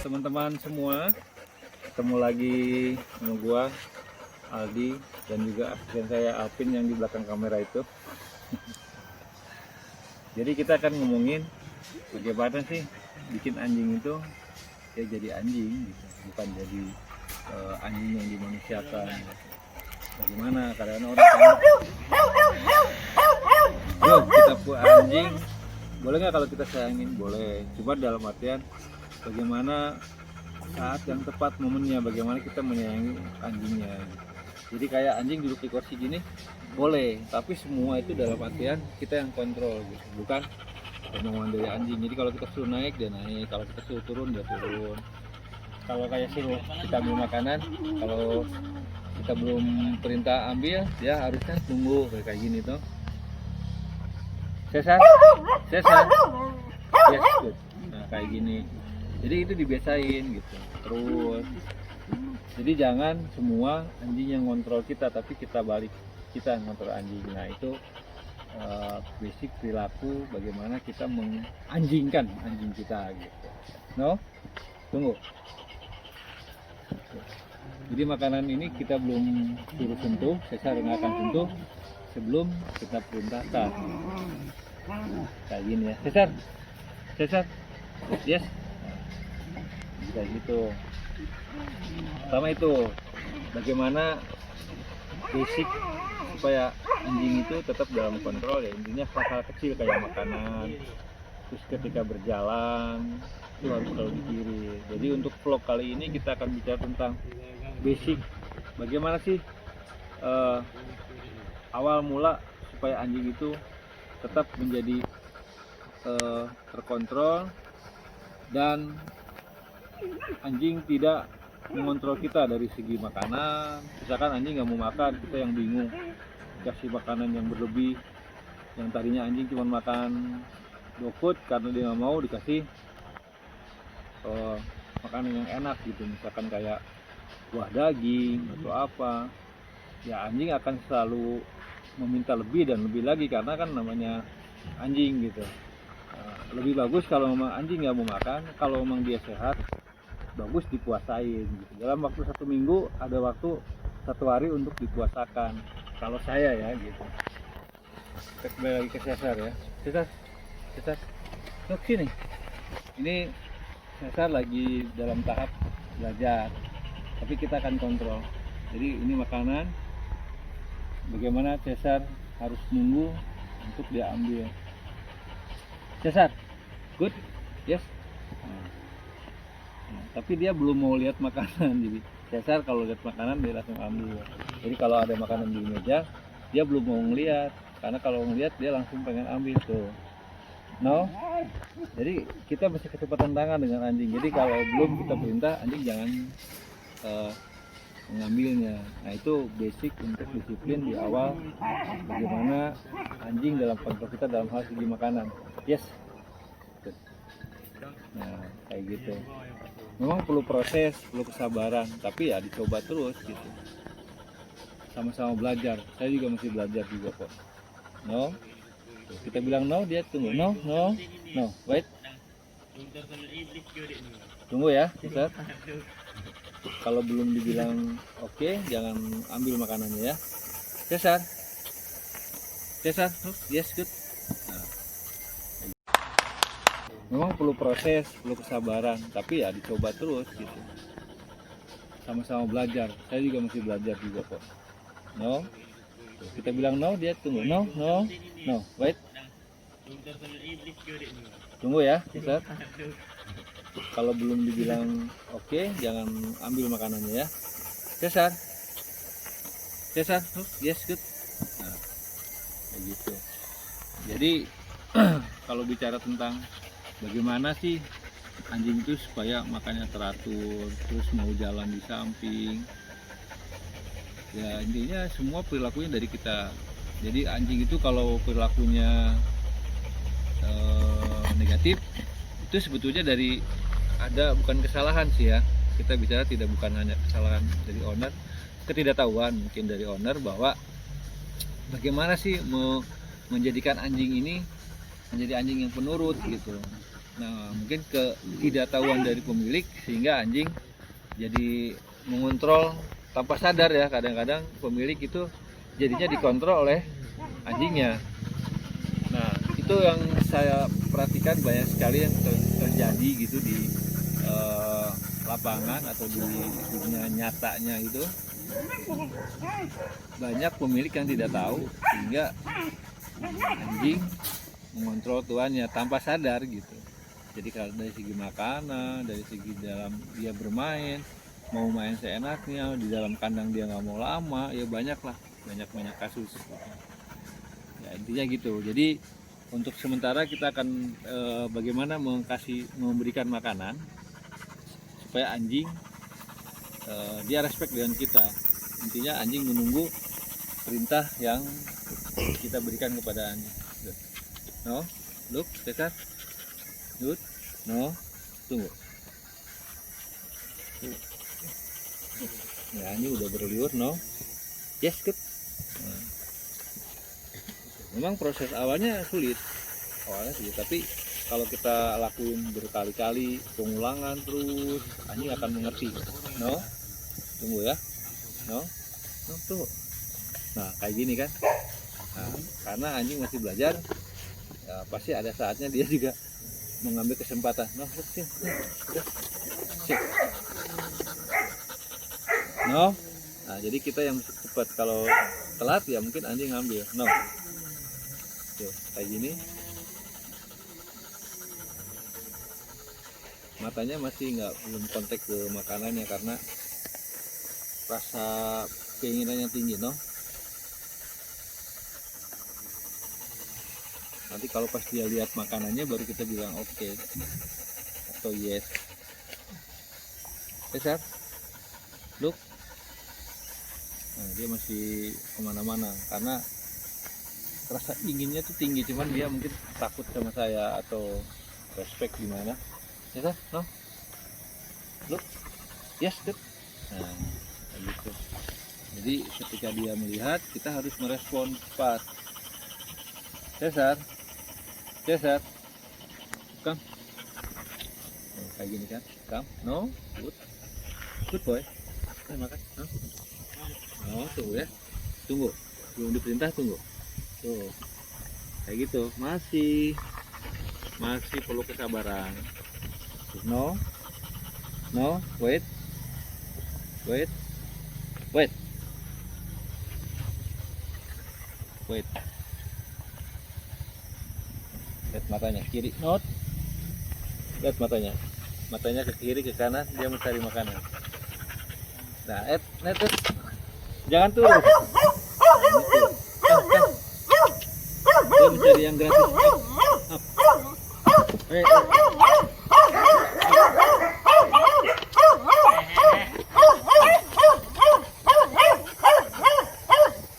teman-teman semua, ketemu lagi sama gua Aldi dan juga asisten saya Alvin yang di belakang kamera itu. Jadi kita akan ngomongin bagaimana sih bikin anjing itu ya jadi anjing gitu, bukan jadi anjing yang dimanusiakan. Bagaimana kadang orang kan, yo kita punya anjing, boleh nggak kalau kita sayangin? Boleh, cuma dalam artian bagaimana saat yang tepat momennya, bagaimana kita menyayangi anjingnya. Jadi kayak anjing duduk di kursi gini boleh, tapi semua itu dalam artian kita yang kontrol gitu, bukan kemauan dari anjing. Jadi kalau kita suruh naik dia naik, kalau kita suruh turun dia turun. Kalau kayak suruh kita ambil makanan, kalau kita belum perintah ambil, dia harusnya tunggu kayak gini tuh. Cesar, Cesar, yes, good. Nah kayak gini. Jadi itu dibiasain gitu. Terus, jadi jangan semua anjing yang ngontrol kita, tapi kita balik, kita yang ngontrol anjing. Nah itu basic perilaku bagaimana kita menganjingkan anjing kita gitu. No, tunggu. Jadi makanan ini kita belum suruh sentuh, Cesar nggak akan sentuh sebelum kita perintahkan. Kayak gini ya, Cesar, Cesar, yes, kayak gitu. Pertama itu bagaimana basic supaya anjing itu tetap dalam kontrol ya, intinya hal-hal kecil kayak makanan, terus ketika berjalan itu harus selalu dikirim. Jadi untuk vlog kali ini kita akan bicara tentang basic bagaimana sih awal mula supaya anjing itu tetap menjadi terkontrol dan anjing tidak mengontrol kita dari segi makanan. Misalkan anjing nggak mau makan, kita yang bingung kasih makanan yang berlebih, yang tadinya anjing cuma makan GoFood, karena dia nggak mau dikasih makanan yang enak gitu, misalkan kayak buah daging atau apa, ya anjing akan selalu meminta lebih dan lebih lagi karena kan namanya anjing gitu. Lebih bagus kalau memang anjing nggak mau makan, kalau memang dia sehat, bagus dipuasain gitu. Dalam waktu 1 minggu ada waktu 1 hari untuk dipuasakan. Kalau saya ya gitu. Kita kembali lagi ke Cesar ya. Cesar, look sini. Ini Cesar lagi dalam tahap belajar, tapi kita akan kontrol. Jadi ini makanan, bagaimana Cesar harus nunggu untuk dia ambil. Cesar, good, yes. Tapi dia belum mau lihat makanan, jadi Cesar kalau lihat makanan dia langsung ambil. Jadi kalau ada makanan di meja dia belum mau ngelihat, karena kalau ngelihat dia langsung pengen ambil tuh. No, jadi kita mesti kecepatan tangan dengan anjing. Jadi kalau belum kita perintah, anjing jangan mengambilnya. Nah itu basic untuk disiplin di awal, bagaimana anjing dalam kontrol kita dalam hal segi makanan. Yes. Nah kayak gitu. Memang perlu proses, perlu kesabaran, tapi ya dicoba terus gitu. Sama-sama belajar. Saya juga masih belajar juga kok. No, kita bilang no, dia tunggu. No, wait. Tunggu ya, Cesar. Kalau belum dibilang oke, jangan ambil makanannya ya. Cesar, yes, good. Nah. Memang perlu proses, perlu kesabaran, tapi ya dicoba terus gitu. Sama-sama belajar. Saya juga masih belajar juga kok. No, kita bilang no, dia tunggu. No, wait. Tunggu ya, Cesar. Kalau belum dibilang oke, jangan ambil makanannya ya. Cesar, yes, good. Nah, kayak gitu. Jadi kalau bicara tentang bagaimana sih anjing itu supaya makannya teratur, terus mau jalan di samping, ya intinya semua perilakunya dari kita. Jadi anjing itu kalau perilakunya negatif, itu sebetulnya dari ada bukan kesalahan sih ya, kita bicara tidak bukan hanya kesalahan dari owner, ketidaktahuan mungkin dari owner bahwa bagaimana sih menjadikan anjing ini menjadi anjing yang penurut gitu. Nah, mungkin ketidaktahuan dari pemilik sehingga anjing jadi mengontrol tanpa sadar ya. Kadang-kadang pemilik itu jadinya dikontrol oleh anjingnya. Nah, itu yang saya perhatikan banyak sekali yang terjadi gitu di lapangan atau di dunia nyatanya itu. Banyak pemilik yang tidak tahu sehingga anjing mengontrol tuannya tanpa sadar gitu. Jadi kalau dari segi makanan, dari segi dalam dia bermain, mau main seenaknya, di dalam kandang dia nggak mau lama, ya banyak kasus. Ya intinya gitu. Jadi untuk sementara kita akan bagaimana memberikan makanan supaya anjing dia respect dengan kita. Intinya anjing menunggu perintah yang kita berikan kepada anjing. No, look, dekat. Good. No. Tunggu. Ya, ini udah berliur, no. Yes, good. Nah. Memang proses awalnya sulit. Tapi kalau kita lakuin berkali-kali, pengulangan terus, anjing akan mengerti. No. Tunggu ya. No. No, tunggu. Nah, kayak gini kan. Nah, karena anjing masih belajar, ya, pasti ada saatnya dia juga mengambil kesempatan. No, sini. No. Nah, jadi kita yang cepat. Kalau telat ya mungkin anjing ngambil. No. Tuh, kayak gini. Matanya masih belum kontak ke makanannya karena rasa keinginannya tinggi, no. Nanti kalau pas dia lihat makanannya baru kita bilang oke atau yes. Cesar, look. Nah, dia masih kemana-mana karena rasa inginnya tuh tinggi, cuman dia mungkin takut sama saya atau respect gimana. Cesar, no, look, yes, good. Nah, gitu. Jadi ketika dia melihat, kita harus merespon cepat. Cesar, come. Oh, kayak gini kan, come, no, good boy. Makan, no. Oh, tunggu ya, tunggu, belum diperintah, tunggu. Tuh, kayak gitu, masih perlu kesabaran. No, wait. Lihat matanya kiri, not. Lihat matanya ke kiri ke kanan, dia mencari makanan. Nah, net, jangan turun. Dia mencari yang gratis. Up.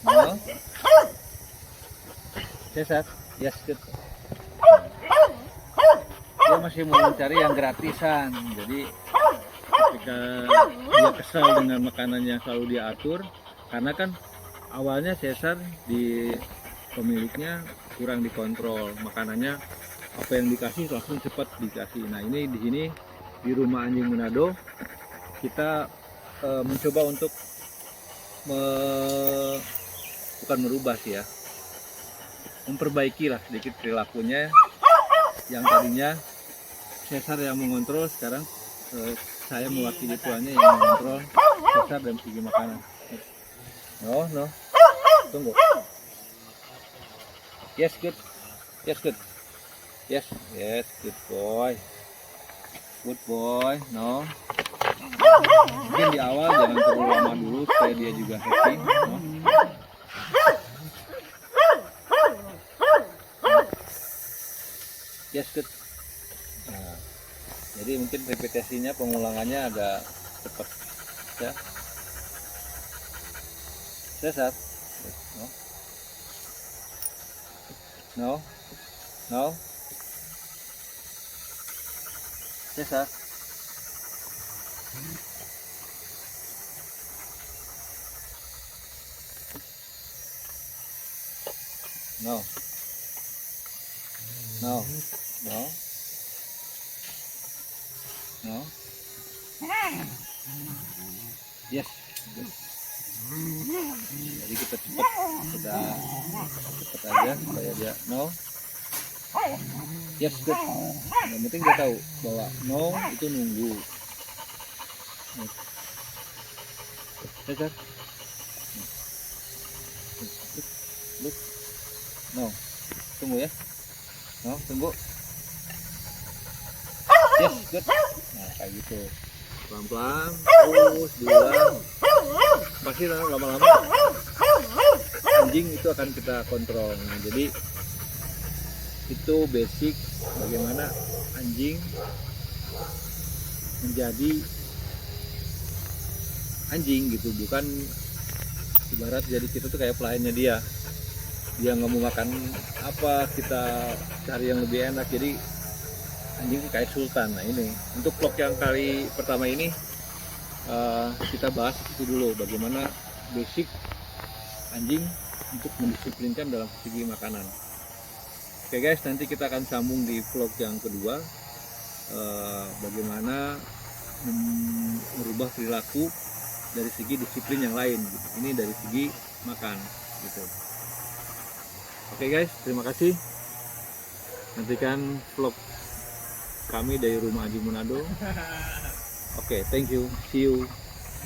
No. Cesar, yes, good. Dia masih mau mencari yang gratisan. Jadi ketika dia kesal dengan makanan yang selalu diatur, karena kan awalnya Cesar di pemiliknya kurang dikontrol makanannya, apa yang dikasih langsung cepat dikasih. Nah, ini di sini di rumah anjing Manado kita mencoba untuk bukan merubah sih ya, memperbaiki lah sedikit perilakunya. Yang tadinya Cesar yang mengontrol, sekarang saya mewakili tuannya yang mengontrol Cesar dan segi makanan. No, tunggu. Yes, good. Yes, good boy. No. Mungkin di awal jangan terlalu lama dulu supaya dia juga happy. No. Yes, good. Nah, jadi mungkin repetisinya, pengulangannya agak cepat ya. Cesar. No. Cesar. No. Yes. Jadi kita cepat aja supaya dia no. Yes, good. Yang penting dia tahu bahwa no itu nunggu. Cesar. Look. No. Tunggu ya. No, tunggu. Yes, good. Nah, kayak gitu. Pelan-pelan, terus diulang. Pasti lama-lama anjing itu akan kita kontrol. Nah, jadi itu basic bagaimana anjing menjadi anjing gitu, bukan ibarat jadi kita tuh kayak pelayannya dia nggak mau makan apa kita cari yang lebih enak, jadi anjing kayak sultan. Nah ini untuk vlog yang kali pertama ini kita bahas itu dulu, bagaimana basic anjing untuk mendisiplinkan dalam segi makanan. Oke guys, nanti kita akan sambung di vlog yang kedua, bagaimana merubah perilaku dari segi disiplin yang lain gitu. Ini dari segi makan gitu. Oke guys, terima kasih. Nantikan vlog kami dari rumah Haji Munado. Oke, thank you. See you.